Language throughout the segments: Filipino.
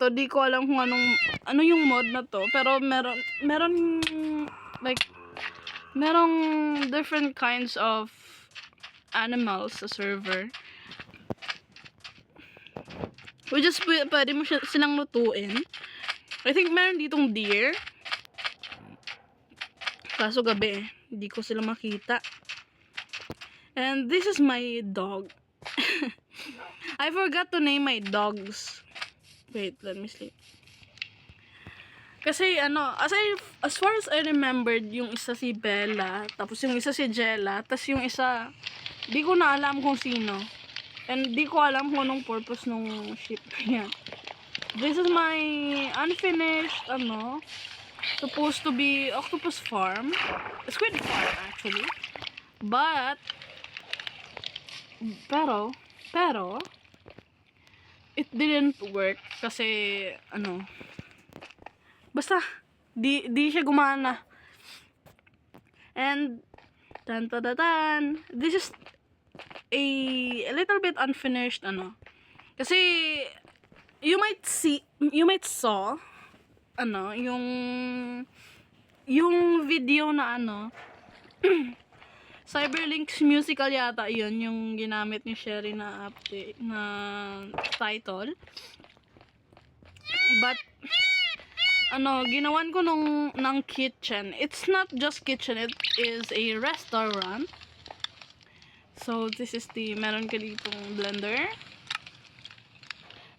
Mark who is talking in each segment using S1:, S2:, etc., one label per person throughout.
S1: to, di ko alam kung ano yung mod na to, pero meron like merong different kinds of animals sa server. Which is pwede mo silang lutuin. I think meron ditong deer. Kaso gabi hindi ko sila makita. And this is my dog. I forgot to name my dogs. Wait, let me see. Kasi as far as I remembered, yung isa si Bella, tapos yung isa si Jella, tapos yung isa, di ko na alam kung sino. And di ko alam kung anong purpose nung ship niya. This is my unfinished, supposed to be octopus farm. Squid farm, actually. Pero, it didn't work kasi, basta, di siya gumana. And, this is a little bit unfinished, kasi, you might saw, yung video na, Cyberlinks Musical yata yun, yung ginamit ni Sherry na update, na title. But, ginawan ko ng kitchen. It's not just kitchen, it is a restaurant. So, this is meron ka ditong blender.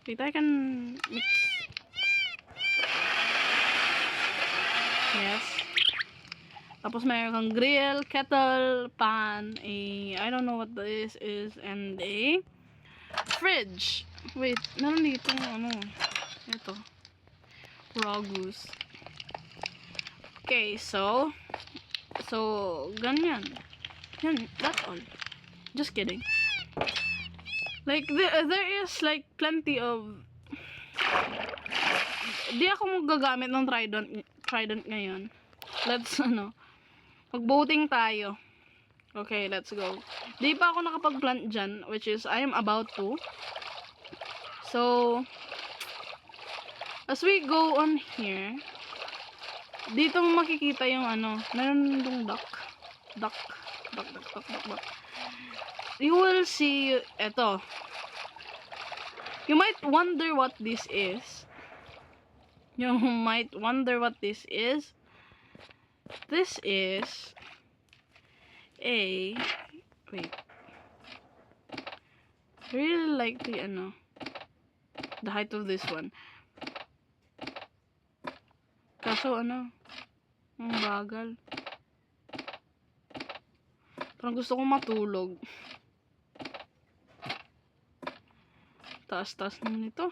S1: Wait, I can mix. Yes. Tapos meron kang grill, kettle, pan, I don't know what this is, and a fridge. Wait, meron ditong ito. Raw goose. Okay, so ganyan. Yan, that's all. Just kidding. Like, there is like plenty of... Di ako magagamit ng trident ngayon. Let's, mag-boating tayo. Okay, let's go. Di pa ako nakapag-plant dyan, which is, I am about to. So, as we go on here, dito makikita yung meron dong duck. You will see, eto. You might wonder what this is. This is wait. I really like the height of this one. Kaso ang bagal. Parang gusto kong matulog. Taas-taas naman ito.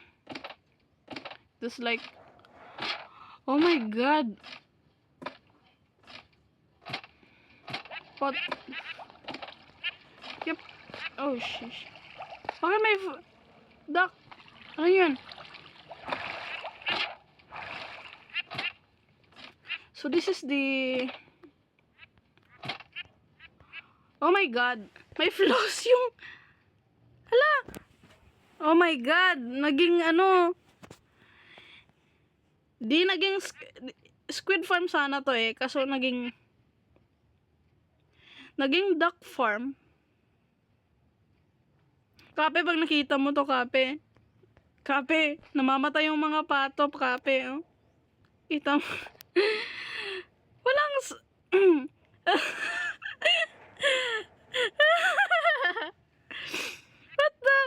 S1: This like, oh my god. What? Yep. Oh shish. Bakit may duck? Ano yun? So this is the... Oh my god. May floss yung... Hala! Oh my god. Naging Di naging squid farm sana to kaso naging duck farm. Kape, pag nakita mo to, Kape, namamatay yung mga pato, Kape, oh. Kita mo. Walang what the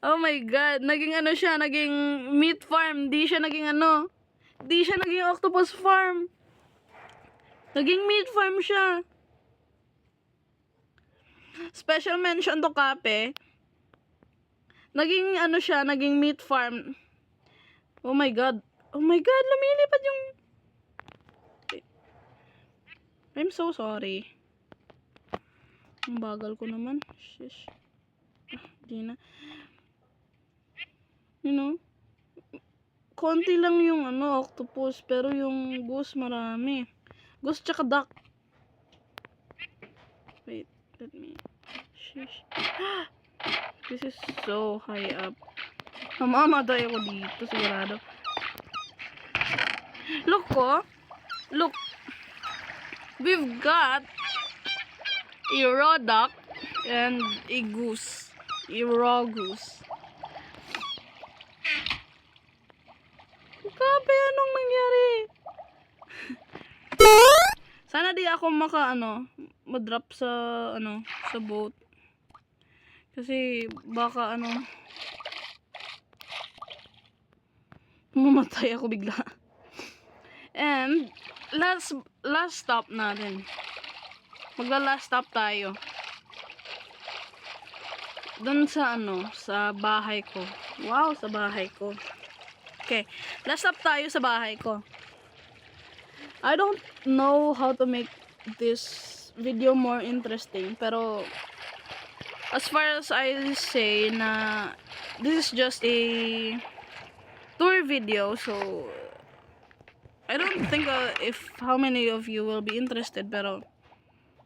S1: oh my god, naging siya, naging meat farm, di siya naging octopus farm. Naging meat farm siya. Special mention to, Kape. Naging siya, naging meat farm. Oh my god, lumilipad yung... I'm so sorry. Ang bagal ko naman. Shish. Di na. Konti lang yung octopus, pero yung goose marami. Goose tsaka duck. Wait, let me... Shish. This is so high up. Mamamatay ako dito, sigurado. Look ko. Look. We've got a raw duck and a goose. A raw goose. Grabe, anong nangyari? Sana di ako madrop sa, sa boat. Kasi, baka, mamatay ako bigla. And, last stop natin. Magla-last stop tayo. Doon sa, sa bahay ko. Wow, sa bahay ko. Okay, last stop tayo sa bahay ko. I don't know how to make this video more interesting, pero as far as I say na this is just a tour video, so I don't think if how many of you will be interested, pero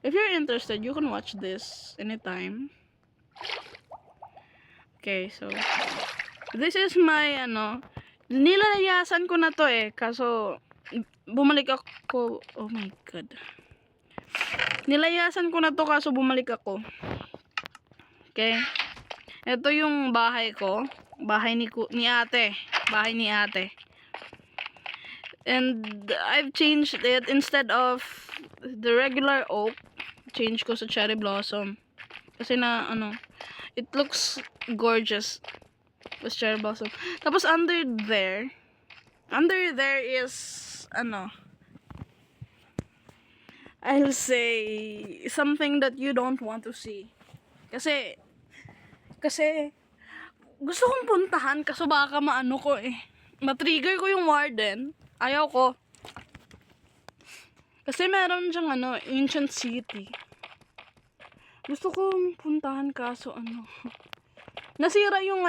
S1: if you're interested, you can watch this anytime. Okay, so this is my nilalayasan ko na to kaso bumalik ako. Oh my god. Nilayasan ko na to kaso bumalik ako. Okay. Ito yung bahay ko. Bahay ni ate. Bahay ni ate. And I've changed it instead of the regular oak. Change ko sa cherry blossom. Kasi it looks gorgeous with cherry blossom. Tapos under there is I'll say something that you don't want to see. Kasi gusto kong puntahan kaso baka matrigger ko yung warden. Ayaw ko. Kasi meron siyang ancient city. Gusto kong puntahan kaso nasira yung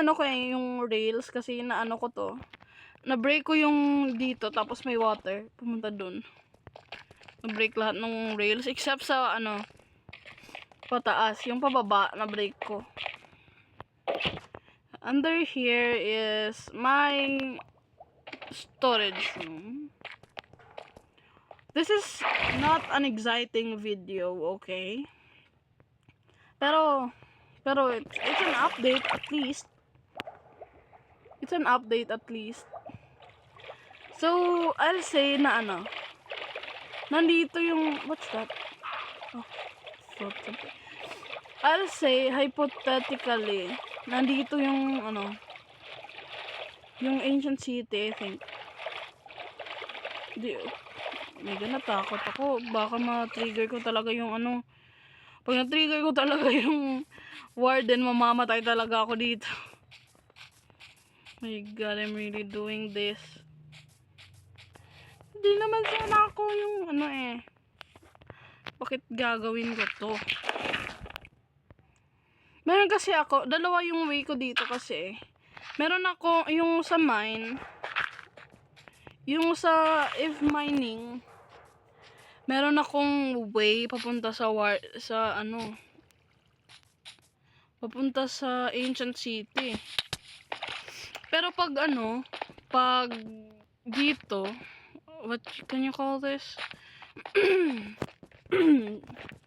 S1: yung rails kasi ko to. Na-break ko yung dito tapos may water pumunta dun. Na-break lahat ng rails except sa pataas, yung pababa na-break ko. Under here is my storage room. This is not an exciting video, okay? Pero it's an update at least. It's an update at least. So, I'll say na nandito yung, what's that? Oh, something. I'll say, hypothetically, nandito yung, yung ancient city, I think. Mega natakot ako. Baka ma-trigger ko talaga yung pag na-trigger ko talaga yung warden, mamamatay talaga ako dito. My god, I'm really doing this. Hindi naman sana ako yung bakit gagawin ko to? Meron kasi ako, dalawa yung way ko dito kasi. Meron ako yung sa mine, yung sa if mining. Meron akong way papunta sa papunta sa ancient city. Pero pag pag dito, what can you call this?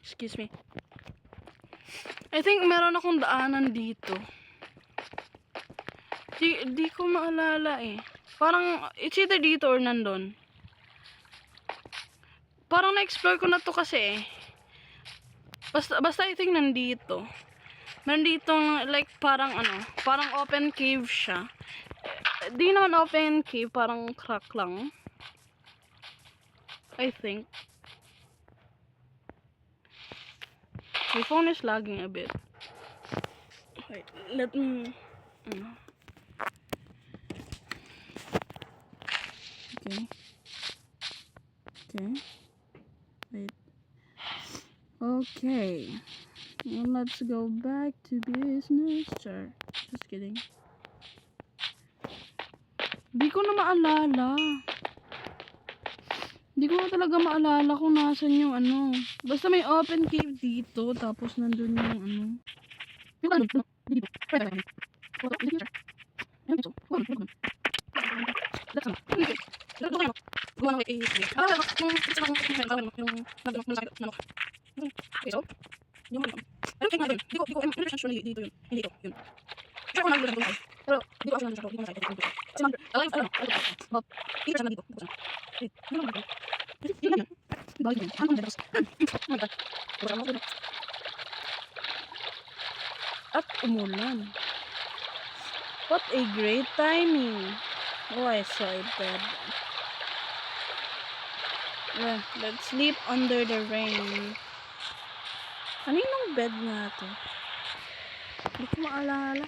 S1: Excuse me. I think meron akong daanan dito. Di ko maalala Parang it's either dito or nandun. Parang na-explore ko na to kasi Basta I think nandito. Nandito like parang parang open cave siya. Di naman open cave, parang crack lang. I think. My phone is lagging a bit. Wait, let me... Okay. Wait. Okay. Now let's go back to business. Sure. Just kidding. Di ko na maalala. Hindi ko na talaga maalala kung nasan yung Basta may open cave dito, tapos nandun yung At umulan. What a great timing. Oh, I so excited. Let's sleep under the rain. Kaninong bed nga to? Hindi ko maalala.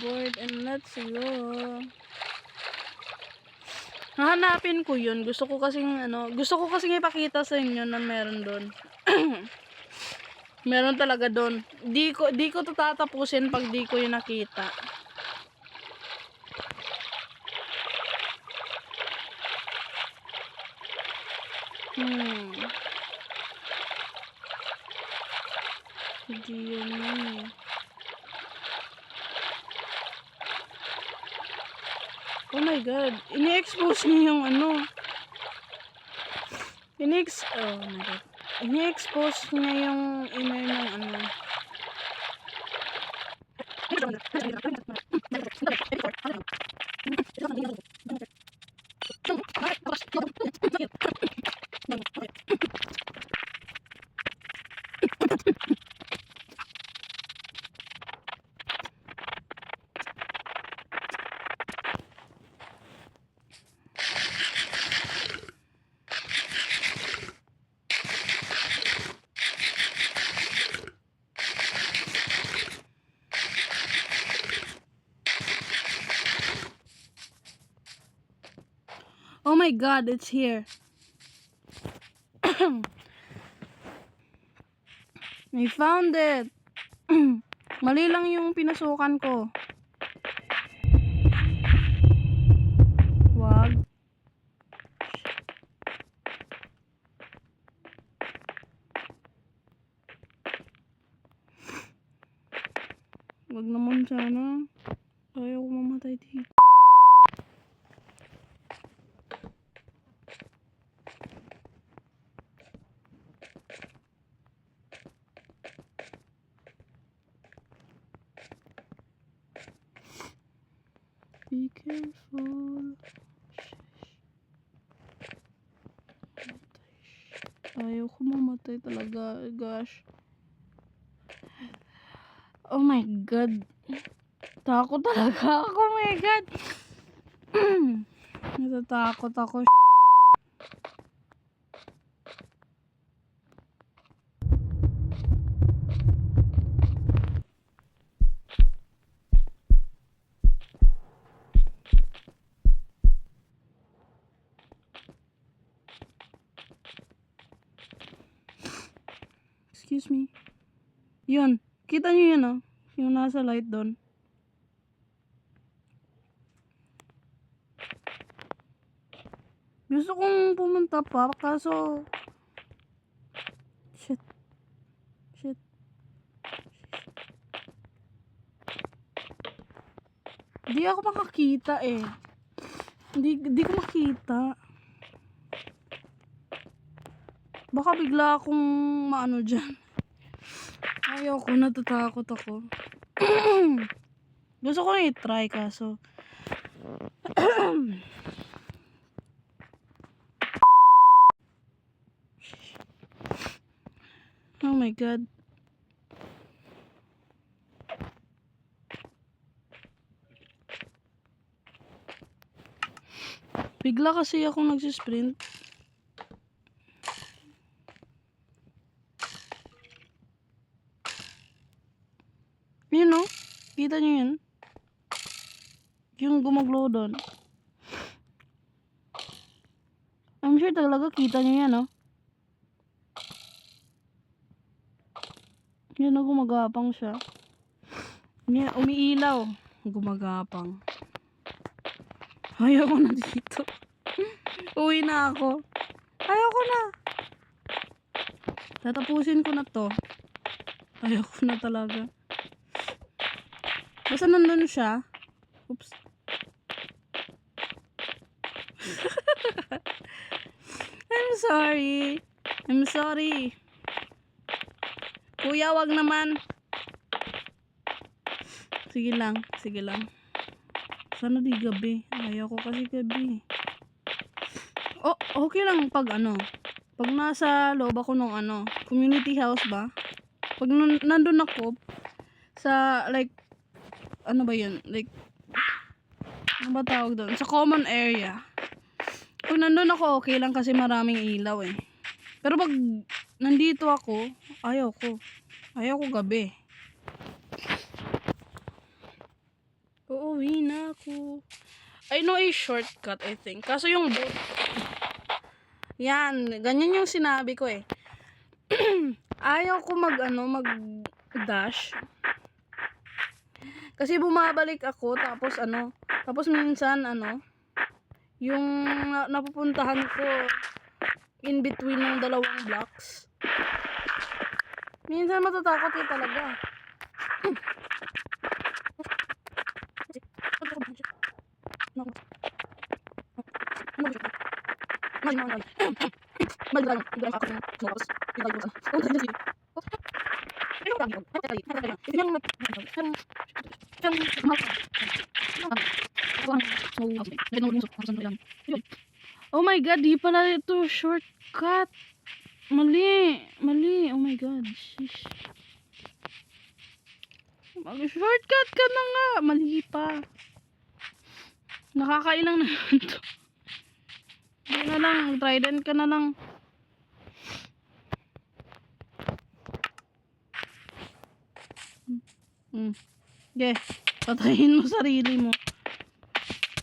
S1: Board and let's go. Hahanapin ko yun. Gusto ko kasing ipakita sa inyo na meron doon. Meron talaga doon. Di ko to tatapusin pag di ko yun nakita. Hindi yun eh. Oh my god. Ini-expose niya yung ano. Oh my god. Ini-expose niya yung inner ng ano. Oh my god, it's here. I found it. Mali lang yung pinasukan ko. Wag. Wag naman sana. Ayaw ko mamatay dito. Be careful. Ayaw ko mamatay talaga. Gosh. Oh my god. Takot talaga ako. Oh my god. Natatakot ako. Excuse me. Yun. Kita nyo yun, oh. Yung nasa light doon. Gusto kong pumunta pa, kaso... Shit. Di ako makakita eh. Di ko makita. Baka bigla akong maano dyan. Ayoko, natatakot ako. Gusto ko i-try kaso. Oh my god. Bigla kasi akong nagsisprint. Yun o. Kita nyo yun? Yung gumaglow doon. I'm sure talaga kita nyo yan o. Yan o, gumagapang siya. Yan, umiilaw. Gumagapang. Ayaw ko na dito. Uwi na ako. Ayaw ko na. Tatapusin ko na to. Ayoko na talaga. Basta nandun siya. Oops. I'm sorry. I'm sorry. Kuya, wag naman. Sige lang. Sige lang. Sana di gabi. Ayaw ko kasi gabi. Oh, okay lang pag ano. Pag nasa loob ako ng ano, community house ba? Pag nandun ako sa like ano ba yun? Like ano ba tawag doon? Sa common area. Kung nandun ako, okay lang kasi maraming ilaw eh. Pero pag nandito ako, ayaw ko. Ayaw ko gabi. Uuwi na ako. I know a shortcut, I think. Kaso yung boat. Yan. Ganyan yung sinabi ko eh. Ayaw ko mag-dash. Kasi bumabalik ako, tapos tapos minsan yung napupuntahan ko in between ng dalawang blocks. Minsan matatakot eh talaga. Oh my god, di pala ito shortcut. Mali. Mali. Oh my god. Sheesh. Mag-shortcut ka na nga. Mali pa. Nakakailang na ito. Hindi na lang. Trident ka na lang. Okay. Patayin mo sarili mo.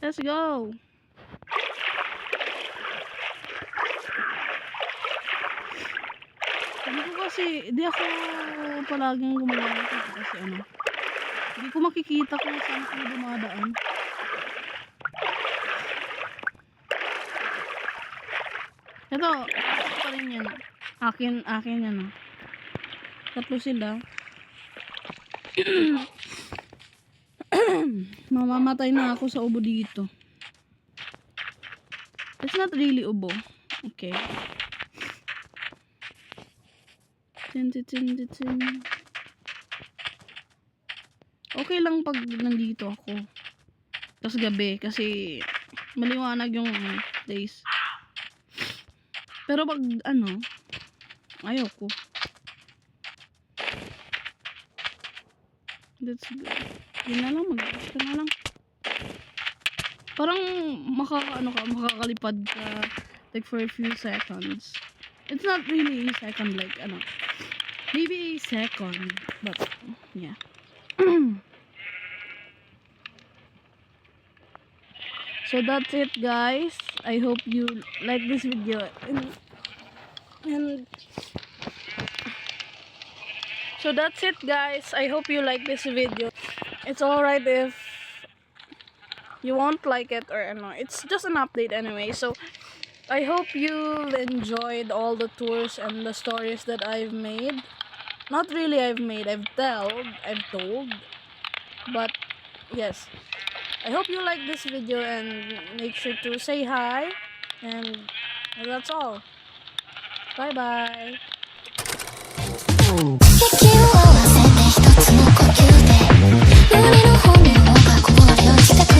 S1: Let's go. Hindi ako palaging gumagawa dito kasi hindi ko makikita kung saan ako dumadaan. Ito pa rin yan. Akin yan. Tatlo sila. Mamamatay na ako sa ubo dito. It's not really ubo. Okay. Okay lang pag nandito ako. Tapos gabi kasi maliwanag yung days. Pero pag ayaw ko. That's good. Yun na lang, mag-gusto na lang. Parang makakalipad ka like for a few seconds. It's not really a second, like maybe a second, but yeah. So that's it, guys. I hope you like this video and so that's it, guys. I hope you like this video. It's alright if you won't like it or it's just an update anyway. So I hope you enjoyed all the tours and the stories that I've made. Not really I've told. But yes. I hope you like this video and make sure to say hi. And that's all. Bye bye. 息を合わせて一つの呼吸で胸の本能がこぼれ落ちてく